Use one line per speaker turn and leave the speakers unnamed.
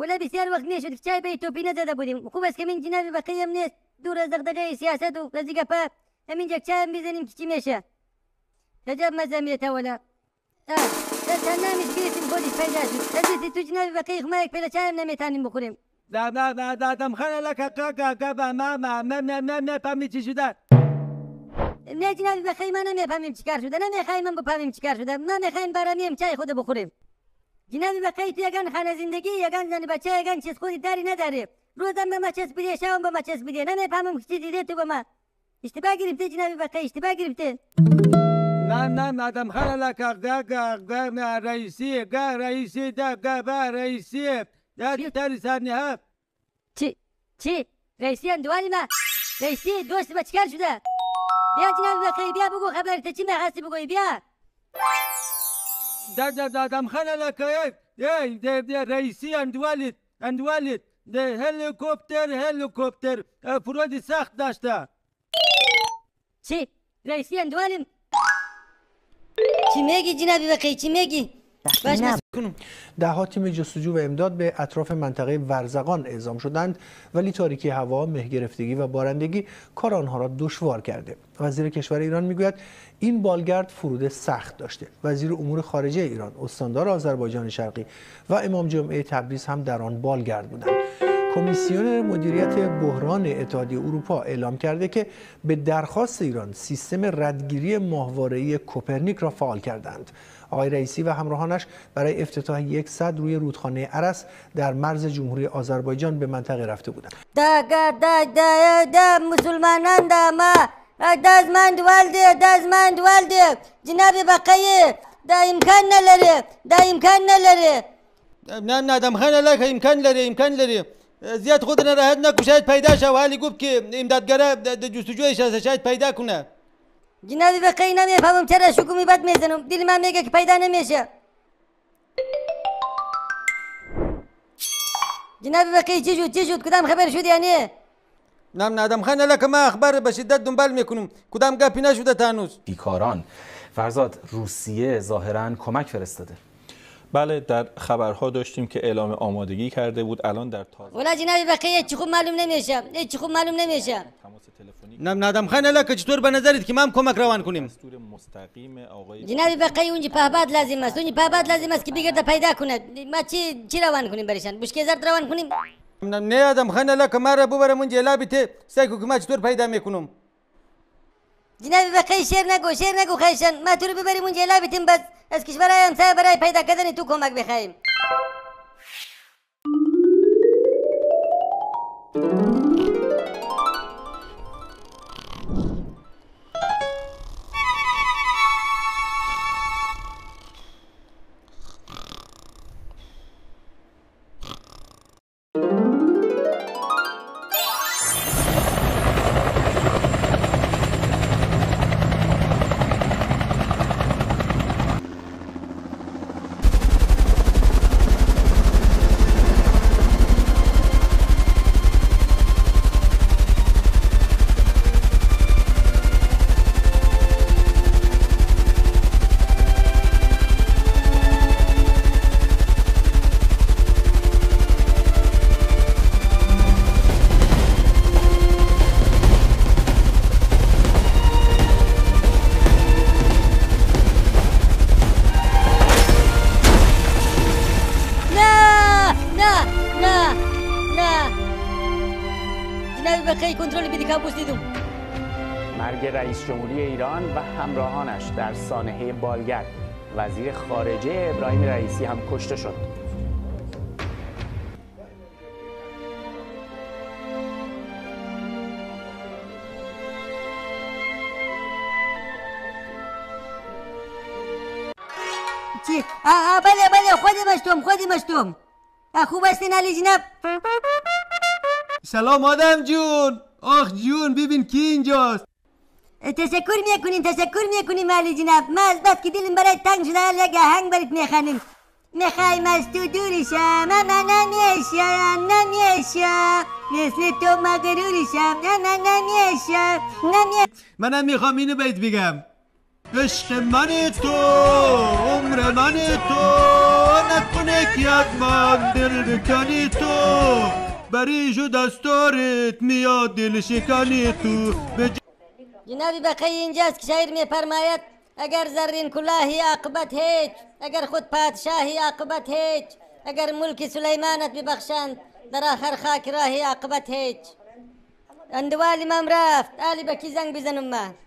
ولی بسیار وقت میشد که چای به توپی نزده بودیم. خوب است که من جناب بقیه هم نیست، دور از دغدغه سیاست و رزی گپا همینجا چای هم بزنیم که چی میشه. عجب مزه میده ولا. تنهاییش گرفتیم خودش پیدا شد. از تو جناب بقیه ما یک پیله چای هم نمیتونیم بخوریم.
دادم خانه لکه کاکا ما نفهمی چی شده.
نه جناب بقیه ما نمیفهمیم چیکار شده، نمیخوایم من بفهمیم چیکار شده، ما میخوایم برامیم چای خود بخوریم. جناب بقیه تو یگان خانه زندگی، یگان زن بچه، یگان چیز خودی داری نداری. روزم به ما چسبیده، شبم به ما چسبیده، نمیفهمم که چی دیده تو به ما. اشتباه گرفته جناب بقیه، اشتباه گرفته.
نه آدم خانه لکه رئیسی ده تاری سرنی ها.
چی؟ رئیسی اندوالی ما؟ رئیسی دوست با چیکار شده؟ بیا جناب بقیه، بیا بگو خبرت چی میخواستی بگویی، بیا.
دادم خانه لکه رئیسی اندوالی ده هلیکوپتر فرودی سخت داشته.
چی؟ رئیسی اندوالیم؟ چی میگی جناب بقیه، چی میگی؟
ده‌ها تیم جستجو و امداد به اطراف منطقه ورزقان اعزام شدند، ولی تاریکی هوا، مه گرفتگی و بارندگی کار آنها را دشوار کرده. وزیر کشور ایران میگوید این بالگرد فرود سخت داشته. وزیر امور خارجه ایران، استاندار آذربایجان شرقی و امام جمعه تبریز هم در آن بالگرد بودند. کمیسیون مدیریت بحران اتحادیه اروپا اعلام کرده که به درخواست ایران سیستم ردگیری ماهواره‌ای کوپرنیک را فعال کردند. آقای رئیسی و همراهانش برای افتتاح یک سد روی رودخانه ارس در مرز جمهوری آذربایجان به منطقه رفته بودند.
دا مسلمانان دا ما دزمند والده جناب بقیه دا امکان نلره.
نه دم خانه لکه امکان لري زیاد خود نراحت نکو، شاید پیدا شه و حالی گفت که امدادگاره جستجویش هست، شاید پیدا کنه.
جناب بقیه نمیفهمم چرا شکومی بد میزنم، دل من میگه که پیدا نمیشه. جناب بقیه چی شد کدام خبر شد یعنی؟
نه دم خانه لکه ما اخبار به شدت دنبال میکنم، کدام گپی نشده تا هنوز.
بیکاران فرزاد، روسیه ظاهرا کمک فرستاده.
بله، در خبرها داشتیم که اعلام آمادگی کرده بود. الان در تازه
ولی جناب بقیه چی خوب معلوم نمیشه.
نه دم خانه لکه چطور به نظرت که ما هم کمک روان کنیم؟
جناب بقیه اونجا پهباد لازم است که بگرده پیدا کنه. ما چی روان کنیم برشان؟ بشکه‌زرد روان کنیم؟
نه دم خانه لکه ما را ببرم اونجا لابیته سایکو که ما چطور پیدا میکنم.
جناب بقیه شیر نگو خیشان، ما تو رو ببریم اونجا لابیتیم، بس از کشورهای همسایه برای پیدا کردن تو کمک بخواهیم. کنترل بیدی کابوس دیدم.
مرگ رئیس جمهوری ایران و همراهانش در سانحه بالگرد. وزیر خارجه ابراهیم رئیسی هم کشته شد.
چی؟ بله خودی مشتوم. خوب هستین علی جناب؟
سلام آدم جون. آخ جون ببین کی اینجاست.
تشکر میکنیم علی جناب. ما از بس که دلم برای تنگ شده حال یک آهنگ برات میخوانیم. میخوایم از تو دور شم اما نمیشم مثل تو مغرور شم اما نمیشم.
منم میخوام اینو بهت بگم. عشق من تو عمر من تو نکنه که از من دل بکنی تو بریج و دستارت میاد دل شکنی تو
جنابی بقی اینجاست که شاعر میفرماید اگر زرین کلاهی عاقبت هیچ، اگر خود پادشاهی عاقبت هیچ، اگر ملک سلیمانت ببخشند در آخر خاک راهی عاقبت هیچ. اندوال امام رفت آلی بکی زنگ بزنم ما